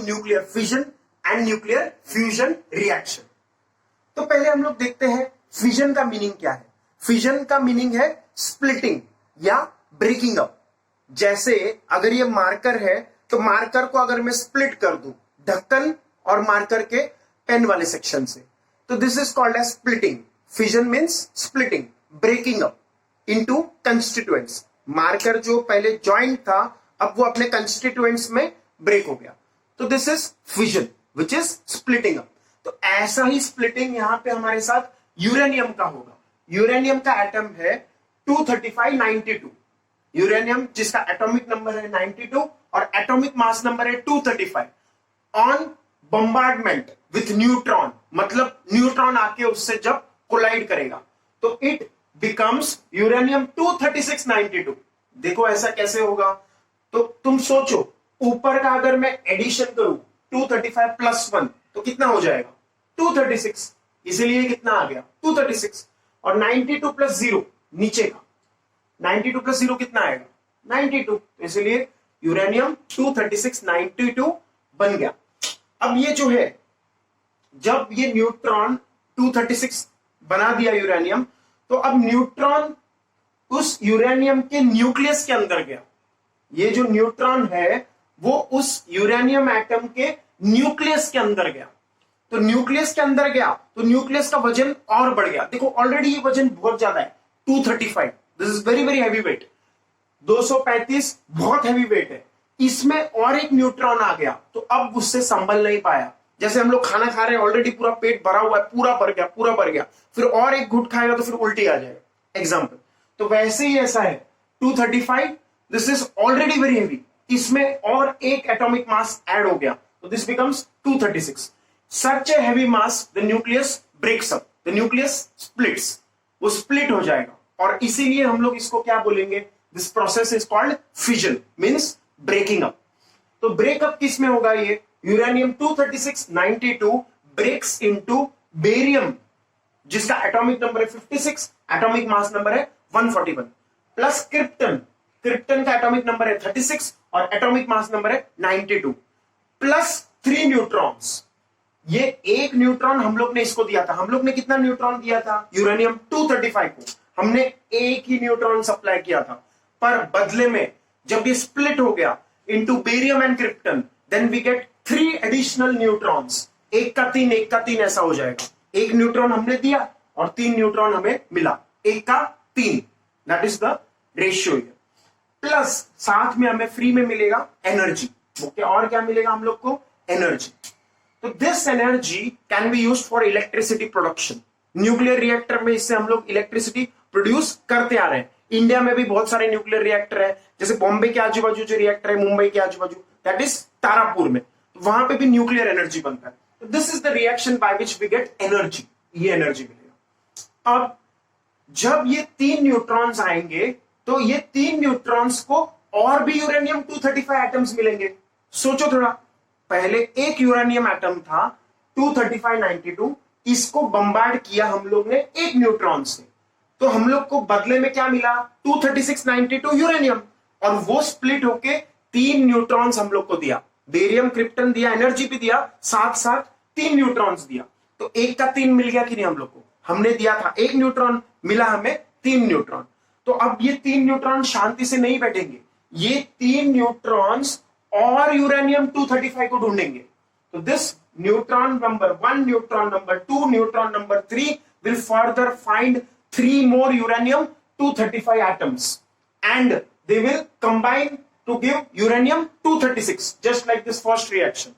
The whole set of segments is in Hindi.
Nuclear fission and nuclear fusion reaction. तो पहले हम लोग देखते हैं फिजन का मीनिंग क्या है। फिजन का मीनिंग है स्प्लिटिंग या ब्रेकिंग अप। जैसे अगर ये मार्कर है तो मार्कर को अगर मैं स्प्लिट कर दूं ढक्कन और मार्कर के पेन वाले सेक्शन से, तो this is called as splitting. Fission means splitting, breaking up into constituents. Marker जो पहले जॉइंट था अब वो अपने कंस्टिट्यूएंट्स में ब्रेक हो गया, तो this is fission which is splitting up. तो ऐसा ही स्प्लिटिंग यहां पे हमारे साथ यूरेनियम का होगा। यूरेनियम का एटम है 23592। यूरेनियम जिसका एटॉमिक नंबर है 92 और एटॉमिक मास नंबर है 235। ऑन बम्बार्डमेंट विथ न्यूट्रॉन, मतलब न्यूट्रॉन आके उससे जब कोलाइड करेगा तो इट बिकम्स यूरेनियम 23692। देखो ऐसा कैसे होगा, तो तुम सोचो ऊपर का अगर मैं एडिशन करूं 235 प्लस 1 तो कितना हो जाएगा 236, इसीलिए कितना आ गया 236। और 92 प्लस 0 नीचे का 92 प्लस 0 कितना आएगा 92, तो इसलिए यूरेनियम 23692 बन गया। अब ये जो है जब ये न्यूट्रॉन 236 बना दिया यूरेनियम, तो अब न्यूट्रॉन उस यूरेनियम के न्यूक्लियस के अंदर गया। ये जो न्यूट्रॉन है वो उस यूरेनियम एटम के न्यूक्लियस के अंदर गया। तो न्यूक्लियस के अंदर गया तो न्यूक्लियस का वजन और बढ़ गया। देखो ऑलरेडी ये वजन बहुत ज्यादा है 235, this is very very heavy weight. 235 बहुत हैवी वेट है, इसमें और एक न्यूट्रॉन आ गया तो अब उससे संभल नहीं पाया। जैसे हम लोग खाना खा रहे हैं, ऑलरेडी पूरा पेट भरा हुआ है, पूरा भर गया, फिर और एक घुट खाएगा तो फिर उल्टी आ जाएगा एग्जाम्पल। तो वैसे ही ऐसा है 235, this is already very heavy, इसमें और एक एटॉमिक मास ऐड हो गया तो this becomes 236। Such a heavy mass the nucleus breaks up, the nucleus splits, वो स्प्लिट हो जाएगा और इसीलिए हम लोग इसको क्या बोलेंगे, this process is called fission means breaking up. तो ब्रेकअप किस में होगा, ये यूरेनियम 23692 ब्रेक्स इनटू बेरियम जिसका एटॉमिक नंबर है 56, एटॉमिक मास नंबर है 141, प्लस क्रिप्टन, क्रिप्टन का एटॉमिक नंबर है 36 और एटॉमिक मास नंबर है 92, प्लस 3 न्यूट्रॉन्स। ये एक न्यूट्रॉन हम लोग ने इसको दिया था। हम लोग ने कितना न्यूट्रॉन दिया था यूरेनियम 235 को, हमने एक ही न्यूट्रॉन सप्लाई किया था, पर बदले में जब ये स्प्लिट हो गया into barium and krypton, then we get 3 additional neutrons. एक का 3 ऐसा हो जाएगा। एक न्यूट्रॉन हमने दिया और 3 न्यूट्रॉन हमें मिला, 1 का 3, that is the ratio. Plus साथ में हमें फ्री में मिलेगा एनर्जी। ओके, और क्या मिलेगा हम लोग को, एनर्जी। तो this energy can be used for electricity production. Nuclear reactor में इससे हम लोग इलेक्ट्रिसिटी प्रोड्यूस करते आ रहे हैं। इंडिया में भी बहुत सारे न्यूक्लियर रिएक्टर है, जैसे बॉम्बे के आजू बाजू जो रिएक्टर है, मुंबई के आजू बाजू, दैट इज तारापुर में, तो वहां पे भी न्यूक्लियर एनर्जी बनता है। तो this is the reaction by which we get energy, ये एनर्जी मिलेगा। अब जब ये 3 न्यूट्रॉन्स आएंगे तो ये 3 न्यूट्रॉन्स को और भी यूरेनियम 235 एटम्स मिलेंगे। सोचो थोड़ा, पहले एक यूरेनियम एटम था 23592, इसको बम्बार्ड किया हम लोग ने एक न्यूट्रॉन से, तो हम लोग को बदले में क्या मिला 23692 यूरेनियम, और वो स्प्लिट होके 3 न्यूट्रॉन्स हम लोग को दिया, बेरियम क्रिप्टन दिया, एनर्जी भी दिया, साथ साथ 3 न्यूट्रॉन्स दिया। तो 1 का 3 मिल गया कि नहीं हम लोग को, हमने दिया था 1 न्यूट्रॉन, मिला हमें 3 न्यूट्रॉन। तो अब ये 3 न्यूट्रॉन शांति से नहीं बैठेंगे, ये 3 न्यूट्रॉन्स और यूरेनियम 235 को ढूंढेंगे। तो this neutron number 1, neutron number 2, neutron number 3 will further find 3 more uranium 235 atoms and they will combine to give uranium 236 just like this first reaction।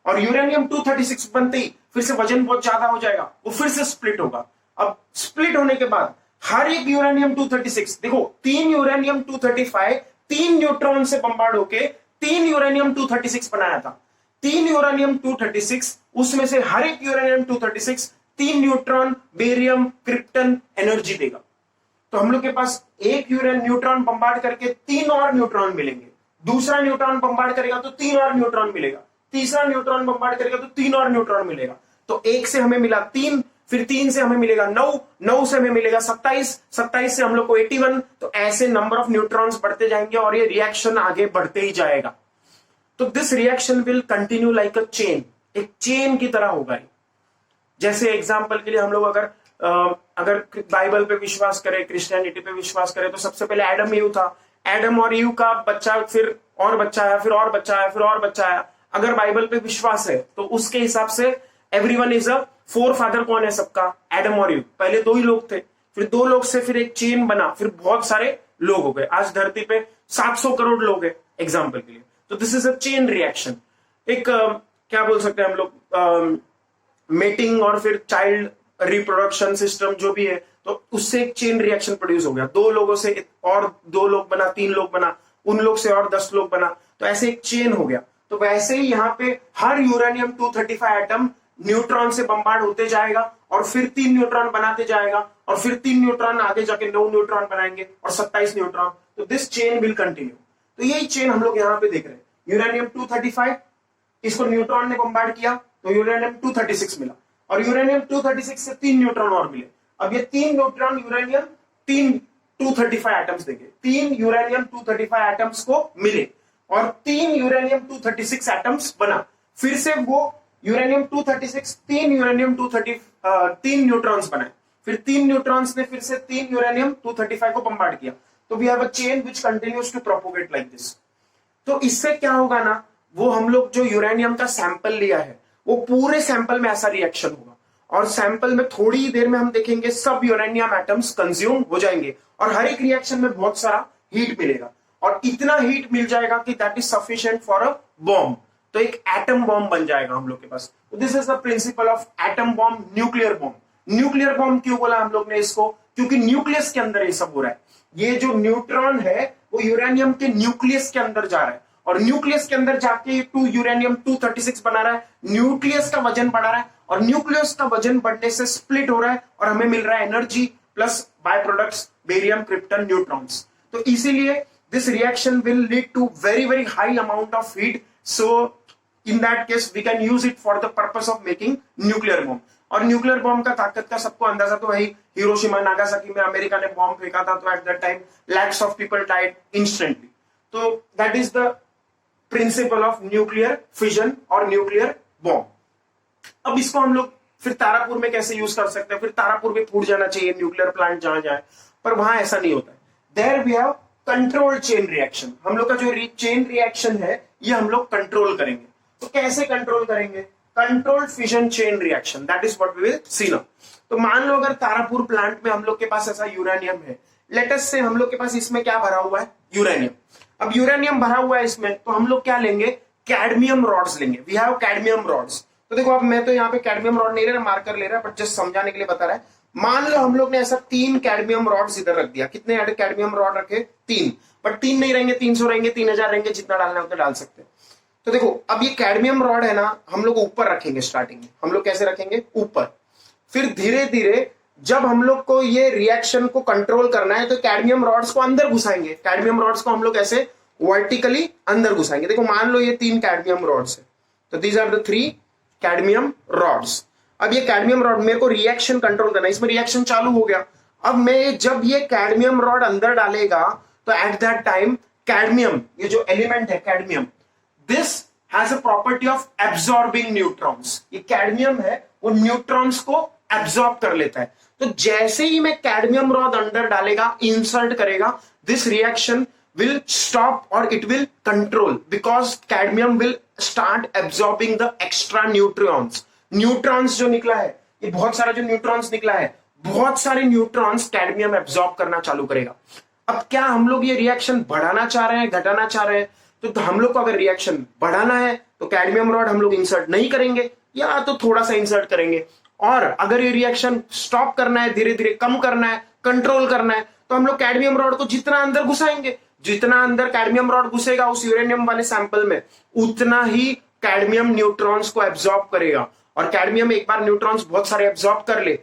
और यूरेनियम 236 बनते ही फिर से वजन बहुत ज्यादा हो जाएगा, वो फिर से स्प्लिट होगा। अब स्प्लिट होने के बाद हर एक यूरेनियम 236, देखो 3 यूरेनियम 235 3 न्यूट्रॉन से बम्बार्ड होके 3 यूरेनियम 236 बनाया था। 3 यूरेनियम 236, उसमें से हर एक uranium 236 3 neutron, barium, krypton energy देगा। तो हम लोग के पास एक न्यूट्रॉन बम्बार्ड करके 3 और न्यूट्रॉन मिलेंगे, दूसरा न्यूट्रॉन बम्बार्ड करेगा तो 3 और न्यूट्रॉन मिलेगा, तीसरा न्यूट्रॉन बम्बार्ड करेगा तो 3 और न्यूट्रॉन मिलेगा। तो 1 से हमें मिला 3, फिर 3 से हमें मिलेगा 9, 9 से हमें मिलेगा 27, 27 से हम लोग को 81। तो ऐसे नंबर ऑफ न्यूट्रॉन्स बढ़ते जाएंगे और ये रिएक्शन आगे बढ़ते ही जाएगा। तो this reaction will continue like a chain, एक चेन की तरह होगा। जैसे एग्जाम्पल के लिए हम लोग अगर बाइबल पे विश्वास करें, क्रिश्चियनिटी पे विश्वास करें, तो सबसे पहले एडम ईव था, एडम और ईव का बच्चा, फिर और बच्चा आया, फिर और बच्चा आया, फिर और बच्चा आया। अगर बाइबल पे विश्वास है तो उसके हिसाब से everyone is a four father. कौन है सबका? एडम और ईव। पहले दो ही लोग थे, फिर दो लोग से फिर एक चेन बना, फिर बहुत सारे लोग हो गए। आज धरती पे 700 करोड़ लोग हैं एग्जाम्पल के लिए। तो this is a chain reaction. एक क्या बोल सकते हैं हम लोग, मेटिंग और फिर चाइल्ड रिप्रोडक्शन सिस्टम जो भी है, तो उससे एक चेन रिएक्शन प्रोड्यूस हो गया। दो लोगों से और दो लोग बना, तीन लोग बना, उन लोग से और 10 लोग बना, तो ऐसे एक चेन हो गया। तो वैसे ही यहाँ पे हर यूरेनियम 235 एटम न्यूट्रॉन से बम्बार्ड होते जाएगा और फिर 3 न्यूट्रॉन बनाते जाएगा और फिर 3 न्यूट्रॉन आगे जाके 9 न्यूट्रॉन बनाएंगे और 27 न्यूट्रॉन। तो दिस चेन विल कंटिन्यू। तो यही चेन हम लोग यहाँ पे देख रहे हैं। यूरेनियम 235, इसको न्यूट्रॉन ने बम्बार्ड किया तो यूरेनियम 236 मिला, और यूरेनियम 236 से 3 न्यूट्रॉन और मिले। अब ये 3 न्यूट्रॉन यूरेनियम 3 235 एटम्स देंगे। 3 यूरेनियम 235 एटम्स को मिले और 3 यूरेनियम 236 एटम्स बना। फिर से वो यूरेनियम 236 3 यूरेनियम 3 न्यूट्रॉन्स बनाए, फिर 3 न्यूट्रॉन्स ने फिर से 3 यूरेनियम 235 को बम्बार्ड किया। तो we have a chain which continues to propagate like this. तो इससे क्या होगा ना, वो हम लोग जो यूरेनियम का सैंपल लिया है वो पूरे सैंपल में ऐसा रिएक्शन होगा, और सैंपल में थोड़ी देर में हम देखेंगे सब यूरेनियम एटम्स कंज्यूम हो जाएंगे और हर एक रिएक्शन में बहुत सारा हीट मिलेगा, और इतना हीट मिल जाएगा कि that is sufficient for a bomb. तो एक एटम बॉम्ब बन जाएगा हम लोग के पास। This is the principle of atom bomb, nuclear bomb. Nuclear bomb क्यों बोला हम लोग ने इसको? क्योंकि न्यूक्लियस के अंदर ये सब हो रहा है। ये जो न्यूट्रॉन है वो यूरेनियम के न्यूक्लियस के अंदर जा रहा है, और न्यूक्लियस के अंदर जाके यूरेनियम 236 बना रहा है। न्यूक्लियस का वजन बढ़ा रहा है, और न्यूक्लियस का वजन बढ़ने से स्प्लिट हो रहा है और हमें मिल रहा है energy plus by products barium, krypton, neutrons. तो इसीलिए this reaction will lead to very very high amount of heat. So in that case we can use it for the purpose of making nuclear bomb. और न्यूक्लियर बॉम्ब का ताकत का सबको अंदाजा तो है, हिरोशिमा नागासाकी में अमेरिका ने बॉम्ब फेंका था तो at that time lakhs of people died instantly. तो that is the principle of nuclear fission और न्यूक्लियर बॉम्ब। अब इसको हम लोग फिर तारापुर में कैसे यूज कर सकते हैं? फिर तारापुर में फूट जाना चाहिए न्यूक्लियर प्लांट जहां जाए, पर वहां ऐसा नहीं होता है। There we have controlled chain reaction. हम लोग का जो चेन रिएक्शन है ये हम लोग कंट्रोल करेंगे। तो कैसे कंट्रोल करेंगे? Controlled fission chain reaction, that is what we will see now. तो मान लो अगर तारापुर प्लांट में हम लोग के पास ऐसा यूरेनियम है, लेट अस से हम लोग के पास इसमें क्या भरा हुआ है? यूरेनियम। अब यूरेनियम भरा हुआ है इसमें, तो हम लोग क्या लेंगे? कैडमियम रॉड्स लेंगे। We have cadmium rods. तो देखो, अब मैं तो यहाँ पे कैडमियम रॉड नहीं ले रहा, मार्कर ले रहा है, बट जस्ट समझाने के लिए बता रहा है। मान लो हम लोग ने ऐसा 3 कैडमियम रॉड्स इधर रख दिया। कितने कैडमियम रॉड रखे? 3। बट 3 नहीं रहेंगे, 300 रहेंगे, 3000 रहेंगे, जितना डालना है उतना डाल सकते हैं। तो देखो, अब ये कैडमियम रॉड है ना, हम लोग ऊपर रखेंगे। स्टार्टिंग में हम लोग कैसे रखेंगे? ऊपर। फिर धीरे धीरे जब हम लोग को ये रिएक्शन को कंट्रोल करना है तो कैडमियम रॉड्स को अंदर घुसाएंगे। कैडमियम रॉड्स को हम लोग ऐसे वर्टिकली अंदर घुसाएंगे। देखो, मान लो ये 3 कैडमियम रॉड्स है, तो these are the 3 cadmium rods. अब ये कैडमियम रॉड मेरे को रिएक्शन कंट्रोल करना है, इसमें रिएक्शन चालू हो गया। अब मैं जब ये कैडमियम रॉड अंदर डालेगा तो एट दैट टाइम कैडमियम, ये जो एलिमेंट है cadmium, this has a property of absorbing neutrons. ये कैडमियम है वो न्यूट्रॉन्स को एब्सॉर्ब कर लेता है। तो जैसे ही मैं कैडमियम रॉड अंदर डालेगा, इंसर्ट करेगा, this reaction will stop or it will control because cadmium will start absorbing the extra neutrons. Neutrons जो निकला है, ये बहुत सारा जो न्यूट्रॉन्स निकला है, बहुत सारे न्यूट्रॉन्स कैडमियम एब्सॉर्ब करना चालू करेगा। अब क्या हम लोग ये रिएक्शन बढ़ाना चाह रहे हैं, घटाना चाह रहे हैं? तो हम लोग को अगर रिएक्शन बढ़ाना है तो कैडमियम रॉड हम लोग इंसर्ट नहीं करेंगे, या तो थोड़ा सा इंसर्ट करेंगे। और अगर ये रिएक्शन स्टॉप करना है, धीरे धीरे कम करना है, कंट्रोल करना है, तो हम लोग कैडमियम रॉड को जितना अंदर घुसाएंगे, जितना अंदर कैडमियम रॉड घुसेगा उस यूरेनियम वाले सैंपल में, उतना ही कैडमियम न्यूट्रॉन्स को एब्सॉर्ब करेगा। और कैडमियम एक बार न्यूट्रॉन्स बहुत सारे एब्सॉर्ब कर ले,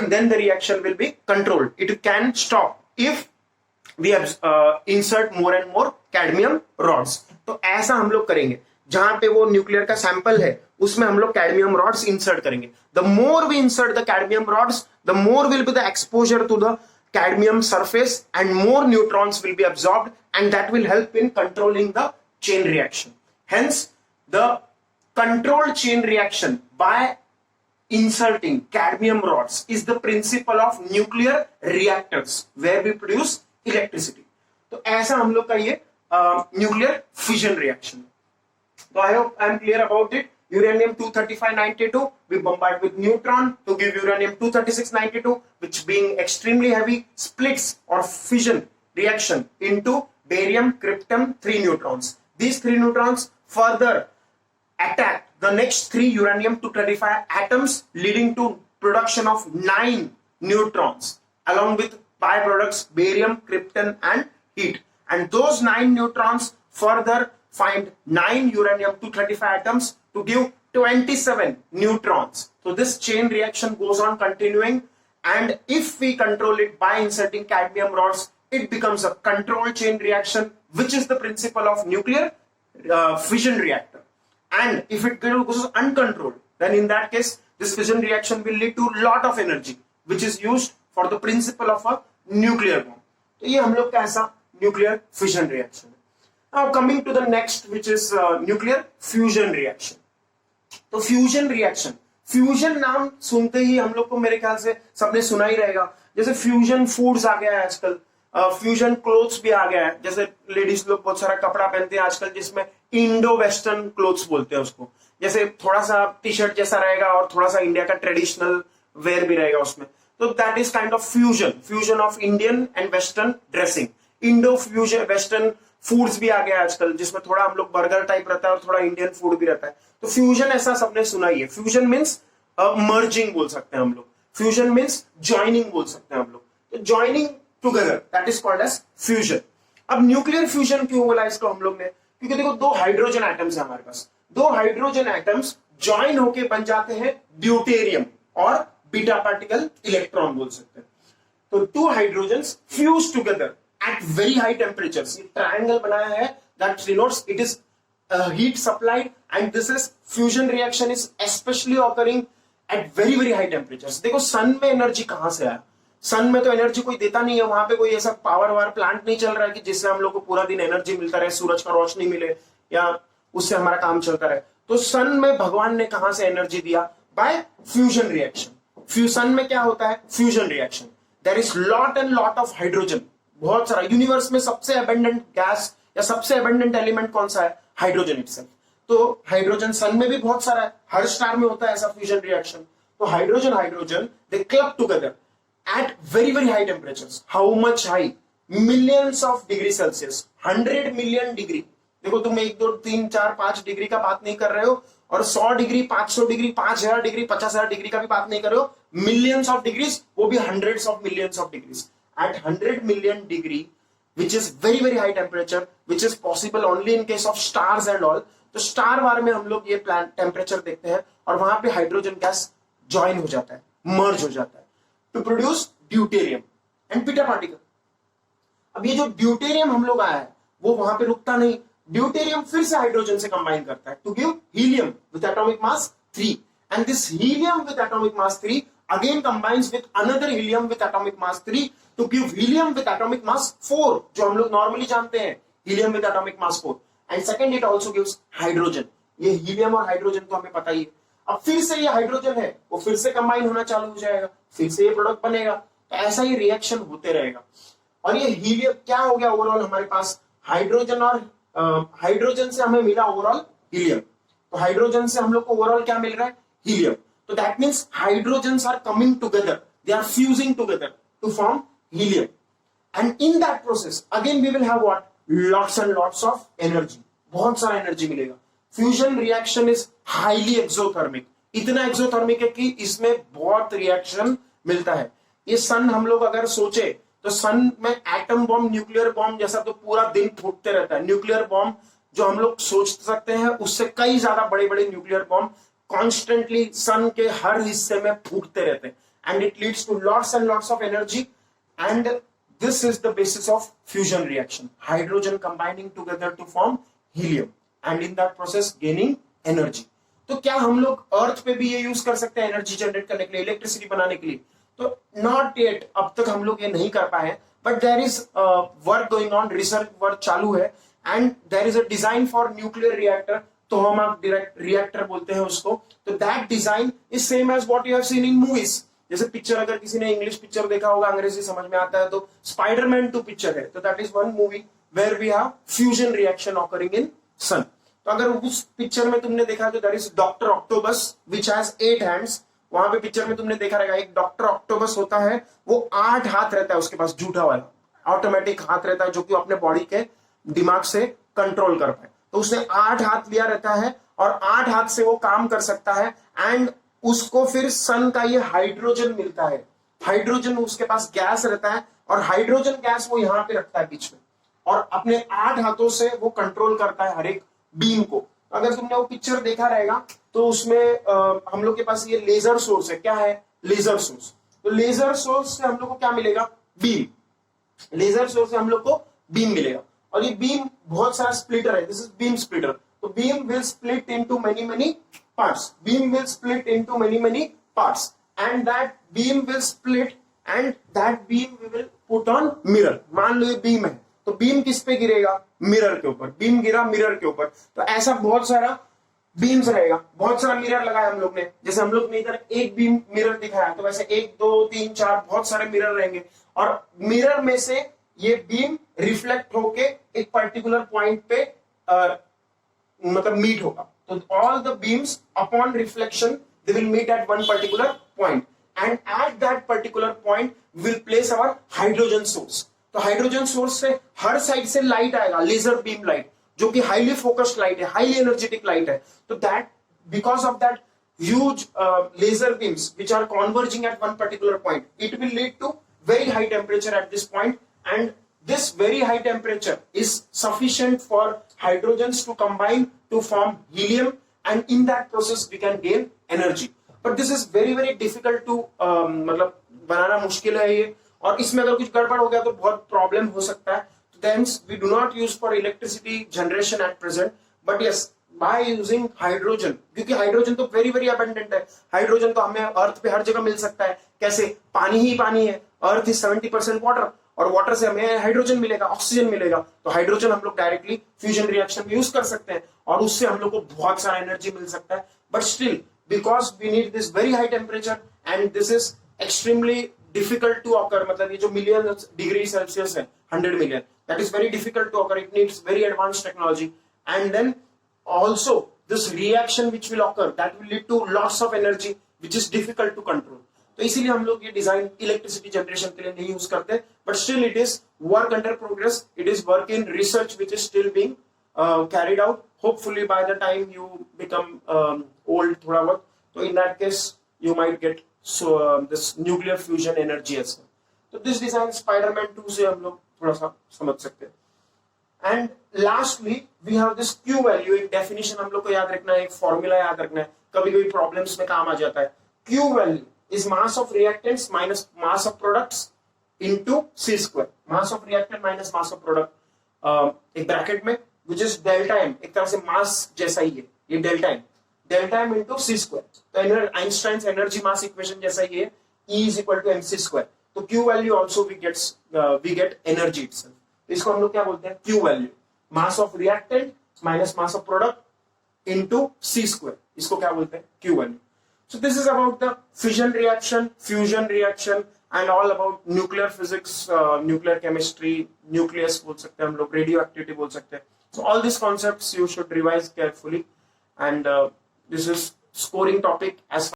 then the reaction will be controlled. It can stop if we insert more and more cadmium rods. तो ऐसा हम लोग करेंगे। जहां पे वो न्यूक्लियर का सैंपल है उसमें हम लोग कैडमियम रॉड्स इंसर्ट करेंगे। The more we insert the cadmium rods, the more will be the exposure to the cadmium surface and more neutrons will be absorbed and that will help in controlling the chain reaction. Hence, the controlled chain reaction by inserting cadmium rods is the principle of nuclear reactors where we produce electricity. तो ऐसा हम लोग का ये nuclear fission reaction. So I hope I am clear about it. Uranium 235-92 we bombard with neutron to give uranium 236-92, which being extremely heavy splits or fission reaction into barium, krypton, 3 neutrons. These 3 neutrons further attack the next 3 uranium 235 atoms, leading to production of 9 neutrons along with byproducts barium, krypton and heat. And those 9 neutrons further find 9 uranium 235 atoms to give 27 neutrons. So this chain reaction goes on continuing, and if we control it by inserting cadmium rods, it becomes a controlled chain reaction, which is the principle of nuclear fission reactor. And if it goes uncontrolled, then in that case this fission reaction will lead to lot of energy, which is used for the principle of a nuclear bomb. तो ये हम लोग का ऐसा nuclear fission reaction. Now coming to the next, which is nuclear fusion reaction. तो फ्यूजन रिएक्शन, फ्यूजन नाम सुनते ही हम लोग को मेरे ख्याल से सबने सुना ही रहेगा. जैसे फ्यूजन फूड्स आ गया है आजकल, फ्यूजन क्लोथ्स भी आ गया है. जैसे लेडीज लोग बहुत सारा कपड़ा पहनते हैं आजकल जिसमें इंडो वेस्टर्न क्लोथ्स बोलते हैं उसको. जैसे थोड़ा सा टी शर्ट जैसा रहेगा और थोड़ा सा इंडिया का ट्रेडिशनल वेयर भी रहेगा उसमें. तो that is kind of fusion, fusion of Indian and western dressing. Indo fusion western foods भी आ गया आजकल जिसमें थोड़ा हम लोग बर्गर टाइप रहता है और थोड़ा इंडियन फूड भी रहता है. तो फ्यूजन ऐसा सबने सुना ही है. फ्यूजन मीन्स मर्जिंग बोल सकते हैं हम लोग. फ्यूजन मीन्स ज्वाइनिंग बोल सकते हैं हम लोग. तो joining together, that is called as fusion. अब न्यूक्लियर फ्यूजन क्यों बोला इसको हम लोग ने? क्योंकि देखो 2 हाइड्रोजन एटम्स है हमारे पास. 2 हाइड्रोजन एटम्स ज्वाइन होके बन जाते हैं ड्यूटेरियम और बीटा पार्टिकल इलेक्ट्रॉन बोल सकते हैं. तो 2 hydrogens fuse together at very high temperatures. ये triangle बनाया है that denotes it is heat supplied, and this is fusion reaction is especially occurring at very very high temperatures. देखो सन में एनर्जी कहां से आया? सन में तो एनर्जी कोई देता नहीं है. वहां पे कोई ऐसा पावर वार प्लांट नहीं चल रहा है कि जिससे हम लोग को पूरा दिन एनर्जी मिलता रहे, सूरज का रोशनी मिले या उससे हमारा काम चलता रहे. तो सन में भगवान ने कहां से एनर्जी दिया? Bye fusion reaction. फ्यूजन में क्या होता है? Fusion reaction, there is lot and lot of hydrogen. बहुत सारा. यूनिवर्स में सबसे अबंडेंट गैस या सबसे अबंडेंट एलिमेंट कौन सा है? Hydrogen itself. तो हाइड्रोजन सन में भी बहुत सारा है, हर स्टार में होता है ऐसा फ्यूजन रिएक्शन. तो hydrogen hydrogen they club together at very very high temperatures. How much high? Millions of degree Celsius, 100 million degree. देखो तुम 1 2 3 4 5 डिग्री का बात नहीं कर रहे हो, और 100 डिग्री 500 डिग्री 5000 डिग्री 50,000 डिग्री का भी बात नहीं कर रहे हो. मिलियंस ऑफ डिग्रीज, वो भी hundreds of millions of degrees. At 100 million degree, which is very very high temperature, which is possible only in case of stars and all. तो स्टार वार में हम लोग ये प्लान टेम्परेचर देखते हैं और वहां पे हाइड्रोजन गैस ज्वाइन हो जाता है, मर्ज हो जाता है to produce deuterium and beta particle. अब ये जो ड्यूटेरियम हम लोग आया है वो वहां पे रुकता नहीं. ड्यूटेरियम फिर से हाइड्रोजन से कंबाइन करता है to give helium with atomic mass 3, and this helium with atomic mass 3 again combines with another helium with atomic mass 3 to give helium with atomic mass 4, जो हम लोग नॉर्मली जानते हैं helium with atomic mass 4. and second it also gives hydrogen. ये helium और हाइड्रोजन तो हमें पता ही है. अब फिर से ये हाइड्रोजन है वो फिर से कंबाइन होना चालू हो जाएगा, फिर से ये प्रोडक्ट बनेगा. तो ऐसा ही रिएक्शन होते रहेगा. और ये हीलियम क्या हो गया? ओवरऑल हमारे पास हाइड्रोजन और हाइड्रोजन से हमें मिला ओवरऑल हीलियम. तो हाइड्रोजन से हम लोग को ओवरऑल क्या मिल रहा है? Helium. So that means hydrogens are coming together. They are fusing together to form helium. And in that process, again we will have what? Lots and lots of energy. बहुत सारा एनर्जी मिलेगा. Fusion reaction is highly exothermic. इतना exothermic है कि इसमें बहुत रिएक्शन मिलता है. ये सन हम लोग अगर सोचे तो सन में एटम बॉम्ब, न्यूक्लियर बॉम्ब जैसा तो पूरा दिन फूटते रहता है. न्यूक्लियर बॉम्ब जो हम लोग सोच सकते हैं उससे कई ज्यादा बड़े बड़े न्यूक्लियर बॉम्ब कॉन्स्टेंटली सन के हर हिस्से में फूटते रहते हैं. And it leads to lots and lots of energy. And this is the basis of fusion reaction. Hydrogen combining together to form helium and in that process gaining energy. तो क्या हम लोग अर्थ पे भी ये यूज कर सकते हैं एनर्जी जनरेट करने के लिए, इलेक्ट्रिसिटी बनाने के लिए? तो नॉट येट, अब तक हम लोग ये नहीं कर पाए. But there is work going on, research work चालू है and there is a design for nuclear reactor, tokamak reactor बोलते हैं उसको. तो that design is same as what you have seen in movies. जैसे पिक्चर, अगर किसी ने इंग्लिश पिक्चर देखा होगा, अंग्रेजी समझ में आता है तो स्पाइडरमैन 2 पिक्चर है, तो that is one movie where we have fusion reaction occurring in sun. तो अगर उस पिक्चर में तुमने देखा तो that is Doctor Octopus which has 8 hands. वहां पे पिक्चर में तुमने देखा रहेगा एक डॉक्टर ऑक्टोपस होता है, वो 8 हाथ रहता है उसके पास, झूठा वाला ऑटोमेटिक हाथ रहता है जो कि अपने बॉडी के दिमाग से कंट्रोल कर पाए. तो उसने 8 हाथ लिया रहता है और 8 हाथ से वो काम कर सकता है. एंड उसको फिर सन का ये हाइड्रोजन मिलता है. हाइड्रोजन उसके पास गैस रहता है और हाइड्रोजन गैस वो यहां पे रखता है बीच में और अपने 8 हाथों से वो कंट्रोल करता है हर एक बीम को. अगर तुमने वो पिक्चर देखा रहेगा तो उसमें हम लोग के पास ये लेजर सोर्स है. क्या है? Laser source. तो लेजर सोर्स से हम लोग को क्या मिलेगा? बीम. लेजर सोर्स से हम लोग को बीम मिलेगा और ये बीम बहुत सारा स्प्लिटर है. This is beam splitter. तो beam will split into many many parts. Beam will split into many many parts and that beam will split and that beam we will put on mirror. मान लो ये बीम है तो बीम किस पे गिरेगा? मिरर के ऊपर. बीम गिरा मिरर के ऊपर. तो ऐसा बहुत सारा बीम्स रहेगा, बहुत सारा मिरर लगाया हम लोग ने. जैसे हम लोग ने इधर एक बीम मिरर दिखाया तो वैसे 1 2 3 4 बहुत सारे मिरर रहेंगे और मिरर में से ये बीम रिफ्लेक्ट होके एक पर्टिकुलर पॉइंट पे मतलब मीट होगा. तो all the beams upon reflection they will meet at one particular point and at that particular point will place our hydrogen source. तो हाइड्रोजन सोर्स से हर साइड से लाइट आएगा, लेजर बीम लाइट, जो कि हाईली फोकस्ड लाइट है, हाईली एनर्जेटिक लाइट है. तो that because of that huge laser beams which are converging at one particular point, it will lead to very high temperature at this point, and this very high temperature is sufficient for hydrogens to combine to form helium, and in that process we can gain energy. But this is very very difficult to मतलब बनाना मुश्किल है ये, और इसमें अगर कुछ गड़बड़ हो गया तो बहुत प्रॉब्लम हो सकता है. Hence we do not use for electricity generation at present, but yes by using hydrogen, क्योंकि हाइड्रोजन तो वेरी वेरी अबंडेंट है. हाइड्रोजन तो हमें अर्थ पे हर जगह मिल सकता है. कैसे? पानी ही पानी है. अर्थ इज 70% वाटर और वाटर से हमें हाइड्रोजन मिलेगा, ऑक्सीजन मिलेगा. तो हाइड्रोजन हम लोग डायरेक्टली फ्यूजन रिएक्शन में यूज कर सकते हैं और उससे हम लोग को बहुत सारा एनर्जी मिल सकता है. But still because we need this very high temperature and this is extremely difficult to occur. मतलब ये जो मिलियन डिग्री सेल्सियस है, 100 million, that is very difficult to occur. It needs very advance technology and then also this reaction which will occur that will lead to lots of energy which is difficult to control. तो इसीलिए हम लोग ये डिजाइन इलेक्ट्रिसिटी जनरेशन के लिए नहीं यूज करते. But still it is work under progress. It is work in research which is still being carried out. Hopefully by the time you become old थोड़ा बहुत, तो in that case you might get this nuclear fusion energy as well. तो this design Spider-Man 2 से हम लोग थोड़ा सा समझ सकते हैं. And lastly we have this Q value. एक डेफिनेशन हम लोग को याद रखना है, एक फॉर्मूला याद रखना है, कभी कभी प्रॉब्लम्स में काम आ जाता है. Q value is mass of reactants minus mass of products into C square. Mass of reactant minus mass of product एक ब्रैकेट में विच इज डेल्टा एम. एक तरह से मास जैसा ही है ये delta M into C square. तो आइंस्टाइन्स एनर्जी मास इक्वेशन जैसा ही है, E is equal to mc square. तो Q value also we get energy itself. इसको हम लोग क्या बोलते हैं? Q value, mass of reactant minus mass of product into C square. इसको क्या बोलते हैं? Q value. So this is about the fission reaction, fusion reaction, and all about nuclear physics, nuclear chemistry, nucleus बोल सकते हैं हम लोग, radioactivity बोल सकते हैं. So all these concepts you should revise carefully, and this is scoring topic as